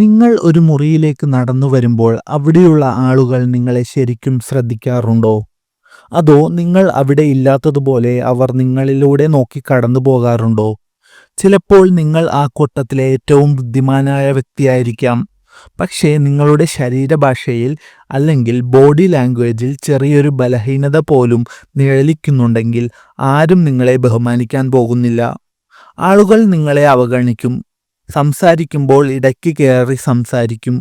നിങ്ങൾ ഒരു മുറിയിലേക്ക് നടന്നു വരുമ്പോൾ അവിടെയുള്ള ആളുകൾ നിങ്ങളെ ശരിക്കും ശ്രദ്ധിക്കാറുണ്ടോ? അതോ നിങ്ങൾ അവിടെ ഇല്ലാത്തതുപോലെ അവർ നിങ്ങളിലൂടെ നോക്കി കടന്നു പോകാറുണ്ടോ? ചിലപ്പോൾ നിങ്ങൾ ആ കൂട്ടത്തിലെ ഏറ്റവും ബുദ്ധിമാനായ വ്യക്തിയായിരിക്കാം. പക്ഷേ നിങ്ങളുടെ ശരീരഭാഷയിൽ അല്ലെങ്കിൽ ബോഡി ലാംഗ്വേജിൽ ചെറിയൊരു ബലഹീനത പോലും നിഴലിക്കുന്നുണ്ടെങ്കിൽ ആരും നിങ്ങളെ ബഹുമാനിക്കാൻ പോകുന്നില്ല. ആളുകൾ നിങ്ങളെ അവഗണിക്കും. സംസാരിക്കുമ്പോൾ ഇടയ്ക്ക് കയറി സംസാരിക്കും.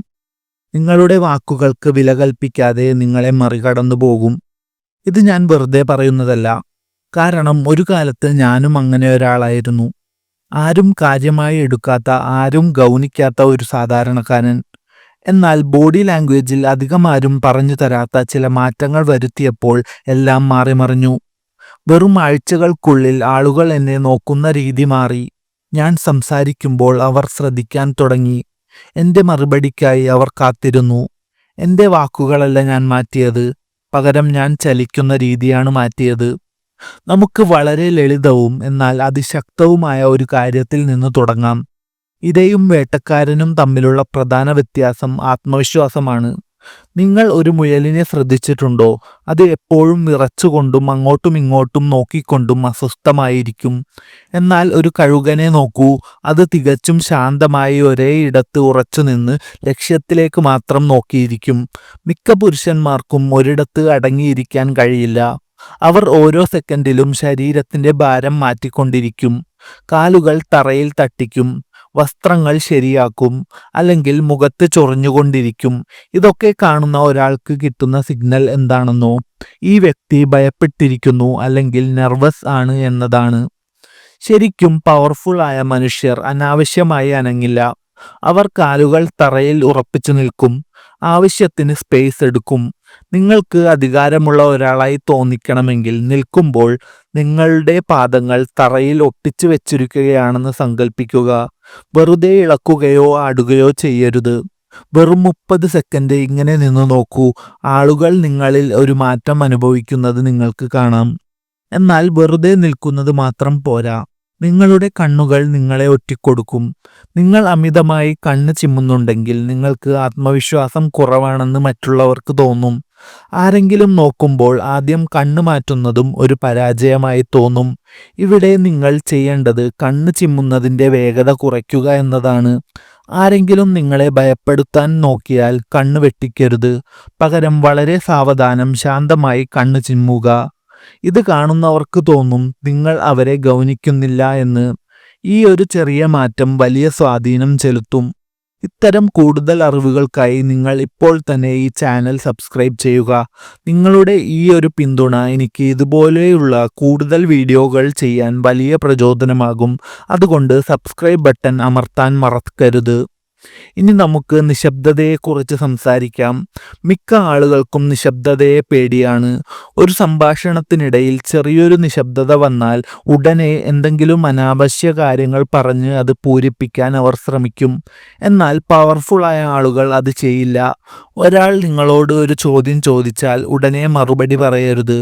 നിങ്ങളുടെ വാക്കുകൾക്ക് വില കൽപ്പിക്കാതെ നിങ്ങളെ മറികടന്നു പോകും. ഇത് ഞാൻ വെറുതെ പറയുന്നതല്ല. കാരണം ഒരു കാലത്ത് ഞാനും അങ്ങനെ ഒരാളായിരുന്നു. ആരും കാര്യമായി എടുക്കാത്ത, ആരും ഗൗനിക്കാത്ത ഒരു സാധാരണക്കാരൻ. എന്നാൽ ബോഡി ലാംഗ്വേജിൽ അധികം ആരും പറഞ്ഞു തരാത്ത ചില മാറ്റങ്ങൾ വരുത്തിയപ്പോൾ എല്ലാം മാറിമറിഞ്ഞു. വെറും ആഴ്ചകൾക്കുള്ളിൽ ആളുകൾ എന്നെ നോക്കുന്ന രീതി മാറി. ഞാൻ സംസാരിക്കുമ്പോൾ അവർ ശ്രദ്ധിക്കാൻ തുടങ്ങി. എൻ്റെ മറുപടിക്കായി അവർ കാത്തിരുന്നു. എൻ്റെ വാക്കുകളല്ല ഞാൻ മാറ്റിയത്, പകരം ഞാൻ ചലിക്കുന്ന രീതിയാണ് മാറ്റിയത്. നമുക്ക് വളരെ ലളിതവും എന്നാൽ അതിശക്തവുമായ ഒരു കാര്യത്തിൽ നിന്ന് തുടങ്ങാം. ഇരയും വേട്ടക്കാരനും തമ്മിലുള്ള പ്രധാന വ്യത്യാസം ആത്മവിശ്വാസമാണ്. നിങ്ങൾ ഒരു മുയലിനെ ശ്രദ്ധിച്ചിട്ടുണ്ടോ? അത് എപ്പോഴും വിറച്ചുകൊണ്ടും അങ്ങോട്ടും ഇങ്ങോട്ടും നോക്കിക്കൊണ്ടും അസ്വസ്ഥമായിരിക്കും. എന്നാൽ ഒരു കഴുകനെ നോക്കൂ, അത് തികച്ചും ശാന്തമായി ഒരേ ഇടത്ത് ഉറച്ചുനിന്ന് ലക്ഷ്യത്തിലേക്ക് മാത്രം നോക്കിയിരിക്കും. മിക്ക പുരുഷന്മാർക്കും ഒരിടത്ത് അടങ്ങിയിരിക്കാൻ കഴിയില്ല. അവർ ഓരോ സെക്കൻഡിലും ശരീരത്തിന്റെ ഭാരം മാറ്റിക്കൊണ്ടിരിക്കും. കാലുകൾ തറയിൽ തട്ടിക്കും, വസ്ത്രങ്ങൾ ശരിയാക്കും, അല്ലെങ്കിൽ മുഖത്ത് ചൊറിഞ്ഞുകൊണ്ടിരിക്കും. ഇതൊക്കെ കാണുന്ന ഒരാൾക്ക് കിട്ടുന്ന സിഗ്നൽ എന്താണെന്നോ? ഈ വ്യക്തി ഭയപ്പെട്ടിരിക്കുന്നു അല്ലെങ്കിൽ നെർവസ് ആണ് എന്നതാണ്. ശരിക്കും പവർഫുൾ ആയ മനുഷ്യർ അനാവശ്യമായി അനങ്ങില്ല. അവർ കാലുകൾ തറയിൽ ഉറപ്പിച്ചു നിൽക്കും, ആവശ്യത്തിന് സ്പേസ് എടുക്കും. നിങ്ങൾക്ക് അധികാരമുള്ള ഒരാളായി തോന്നിക്കണമെങ്കിൽ നിൽക്കുമ്പോൾ നിങ്ങളുടെ പാദങ്ങൾ തറയിൽ ഒട്ടിച്ചു വെച്ചിരിക്കുകയാണെന്ന് സങ്കല്പിക്കുക. വെറുതെ ഇളക്കുകയോ ആടുകയോ ചെയ്യരുത്. വെറും 30 സെക്കൻഡ് ഇങ്ങനെ നിന്ന് നോക്കൂ. ആളുകൾ നിങ്ങളിൽ ഒരു മാറ്റം അനുഭവിക്കുന്നത് നിങ്ങൾക്ക് കാണാം. എന്നാൽ വെറുതെ നിൽക്കുന്നത് മാത്രം പോരാ. നിങ്ങളുടെ കണ്ണുകൾ നിങ്ങളെ ഒറ്റിക്കൊടുക്കും. നിങ്ങൾ അമിതമായി കണ്ണ് ചിമ്മുന്നുണ്ടെങ്കിൽ നിങ്ങൾക്ക് ആത്മവിശ്വാസം കുറവാണെന്ന് മറ്റുള്ളവർക്ക് തോന്നും. ആരെങ്കിലും നോക്കുമ്പോൾ ആദ്യം കണ്ണ് മാറ്റുന്നതും ഒരു പരാജയമായി തോന്നും. ഇവിടെ നിങ്ങൾ ചെയ്യേണ്ടത് കണ്ണ് ചിമ്മുന്നതിൻ്റെ വേഗത കുറയ്ക്കുക എന്നതാണ്. ആരെങ്കിലും നിങ്ങളെ ഭയപ്പെടുത്താൻ നോക്കിയാൽ കണ്ണ് വെട്ടിക്കരുത്. പകരം വളരെ സാവധാനം ശാന്തമായി കണ്ണ് ചിമ്മുക. ഇത് കാണുന്നവർക്ക് തോന്നും നിങ്ങൾ അവരെ ഗൗനിക്കുന്നില്ല എന്ന്. ഈ ഒരു ചെറിയ മാറ്റം വലിയ സ്വാധീനം ചെലുത്തും. ഇത്തരം കൂടുതൽ അറിവുകൾക്കായി നിങ്ങൾ ഇപ്പോൾ തന്നെ ഈ ചാനൽ സബ്സ്ക്രൈബ് ചെയ്യുക. നിങ്ങളുടെ ഈ ഒരു പിന്തുണ എനിക്ക് ഇതുപോലെയുള്ള കൂടുതൽ വീഡിയോകൾ ചെയ്യാൻ വലിയ പ്രചോദനമാകും. അതുകൊണ്ട് സബ്സ്ക്രൈബ് ബട്ടൺ അമർത്താൻ മറക്കരുത്. ഇനി നമുക്ക് നിശബ്ദതയെക്കുറിച്ച് സംസാരിക്കാം. മിക്ക ആളുകൾക്കും നിശബ്ദതയെ പേടിയാണ്. ഒരു സംഭാഷണത്തിനിടയിൽ ചെറിയൊരു നിശബ്ദത വന്നാൽ ഉടനെ എന്തെങ്കിലും അനാവശ്യ കാര്യങ്ങൾ പറഞ്ഞ് അത് പൂരിപ്പിക്കാൻ അവർ ശ്രമിക്കും. എന്നാൽ പവർഫുള്ളായ ആളുകൾ അത് ചെയ്യില്ല. ഒരാൾ നിങ്ങളോട് ഒരു ചോദ്യം ചോദിച്ചാൽ ഉടനെ മറുപടി പറയരുത്.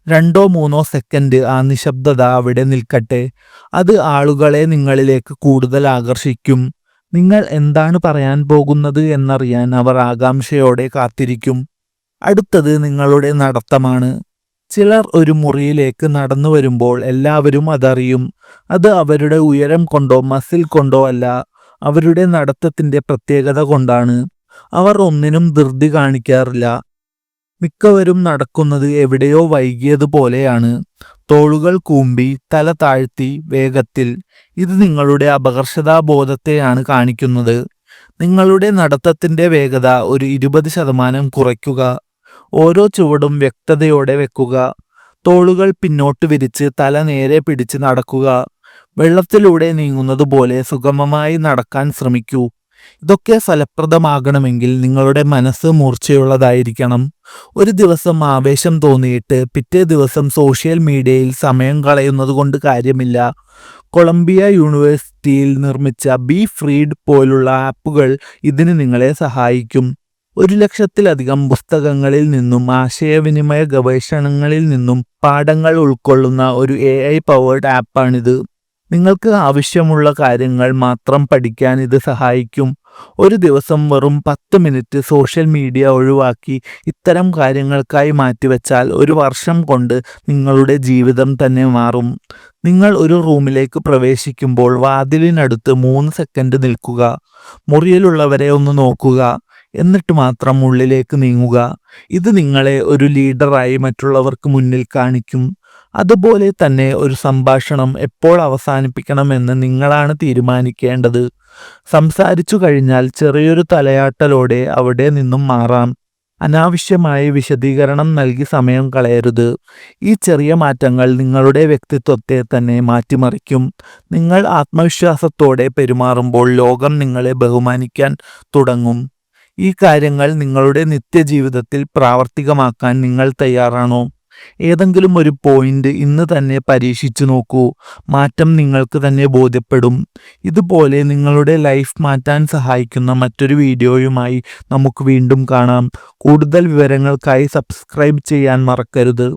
2-3 സെക്കൻഡ് ആ നിശബ്ദത അവിടെ നിൽക്കട്ടെ. അത് ആളുകളെ നിങ്ങളിലേക്ക് കൂടുതൽ ആകർഷിക്കും. നിങ്ങൾ എന്താണ് പറയാൻ പോകുന്നത് എന്നറിയാൻ അവർ ആകാംക്ഷയോടെ കാത്തിരിക്കും. അടുത്തത് നിങ്ങളുടെ നടത്തമാണ്. ചിലർ ഒരു മുറിയിലേക്ക് നടന്നു വരുമ്പോൾ എല്ലാവരും അതറിയും. അത് അവരുടെ ഉയരം കൊണ്ടോ മസിൽ കൊണ്ടോ അല്ല, അവരുടെ നടത്തത്തിൻ്റെ പ്രത്യേകത കൊണ്ടാണ്. അവർ ഒന്നിനും ധൃതി കാണിക്കാറില്ല. മിക്കവരും നടക്കുന്നത് എവിടെയോ വൈകിയതുപോലെയാണ്. തോളുകൾ കൂമ്പി, തല താഴ്ത്തി, വേഗത്തിൽ. ഇത് നിങ്ങളുടെ അപകർഷതാബോധത്തെയാണ് കാണിക്കുന്നത്. നിങ്ങളുടെ നടത്തത്തിൻ്റെ വേഗത ഒരു 20% കുറയ്ക്കുക. ഓരോ ചുവടും വ്യക്തതയോടെ വെക്കുക. തോളുകൾ പിന്നോട്ട് വിരിച്ച് തല നേരെ പിടിച്ച് നടക്കുക. വെള്ളത്തിലൂടെ നീങ്ങുന്നത് പോലെ സുഗമമായി നടക്കാൻ ശ്രമിക്കൂ. ഇതൊക്കെ ഫലപ്രദമാകണമെങ്കിൽ നിങ്ങളുടെ മനസ്സ് മൂർച്ചയുള്ളതായിരിക്കണം. ഒരു ദിവസം ആവേശം തോന്നിയിട്ട് പിറ്റേ ദിവസം സോഷ്യൽ മീഡിയയിൽ സമയം കളയുന്നത് കൊണ്ട് കാര്യമില്ല. കൊളംബിയ യൂണിവേഴ്സിറ്റിയിൽ നിർമ്മിച്ച ബി ഫ്രീഡ് പോലുള്ള ആപ്പുകൾ ഇതിന് നിങ്ങളെ സഹായിക്കും. 1,00,000-ലധികം പുസ്തകങ്ങളിൽ നിന്നും ആശയവിനിമയ ഗവേഷണങ്ങളിൽ നിന്നും പാഠങ്ങൾ ഉൾക്കൊള്ളുന്ന ഒരു AI പവേർഡ് ആപ്പാണിത്. നിങ്ങൾക്ക് ആവശ്യമുള്ള കാര്യങ്ങൾ മാത്രം പഠിക്കാൻ ഇത് സഹായിക്കും. ഒരു ദിവസം വെറും 10 മിനിറ്റ് സോഷ്യൽ മീഡിയ ഒഴിവാക്കി ഇത്തരം കാര്യങ്ങൾക്കായി മാറ്റിവെച്ചാൽ ഒരു വർഷം കൊണ്ട് നിങ്ങളുടെ ജീവിതം തന്നെ മാറും. നിങ്ങൾ ഒരു റൂമിലേക്ക് പ്രവേശിക്കുമ്പോൾ വാതിലിനടുത്ത് 3 സെക്കൻഡ് നിൽക്കുക. മുറിയിലുള്ളവരെ ഒന്ന് നോക്കുക. എന്നിട്ട് മാത്രം ഉള്ളിലേക്ക് നീങ്ങുക. ഇത് നിങ്ങളെ ഒരു ലീഡറായി മറ്റുള്ളവർക്ക് മുന്നിൽ കാണിക്കും. അതുപോലെ തന്നെ ഒരു സംഭാഷണം എപ്പോൾ അവസാനിപ്പിക്കണമെന്ന് നിങ്ങളാണ് തീരുമാനിക്കേണ്ടത്. സംസാരിച്ചു കഴിഞ്ഞാൽ ചെറിയൊരു തലയാട്ടലോടെ അവിടെ നിന്നും മാറാം. അനാവശ്യമായി വിശദീകരണം നൽകി സമയം കളയരുത്. ഈ ചെറിയ മാറ്റങ്ങൾ നിങ്ങളുടെ വ്യക്തിത്വത്തെ തന്നെ മാറ്റിമറിക്കും. നിങ്ങൾ ആത്മവിശ്വാസത്തോടെ പെരുമാറുമ്പോൾ ലോകം നിങ്ങളെ ബഹുമാനിക്കാൻ തുടങ്ങും. ഈ കാര്യങ്ങൾ നിങ്ങളുടെ നിത്യജീവിതത്തിൽ പ്രാവർത്തികമാക്കാൻ നിങ്ങൾ തയ്യാറാണോ? ഏതെങ്കിലും ഒരു പോയിന്റ് ഇന്ന് തന്നെ പരീക്ഷിച്ചു നോക്കൂ. മാറ്റം നിങ്ങൾക്ക് തന്നെ ബോധ്യപ്പെടും. ഇതുപോലെ നിങ്ങളുടെ ലൈഫ് മാറ്റാൻ സഹായിക്കുന്ന മറ്റൊരു വീഡിയോയുമായി നമുക്ക് വീണ്ടും കാണാം. കൂടുതൽ വിവരങ്ങൾക്കായി സബ്സ്ക്രൈബ് ചെയ്യാൻ മറക്കരുത്.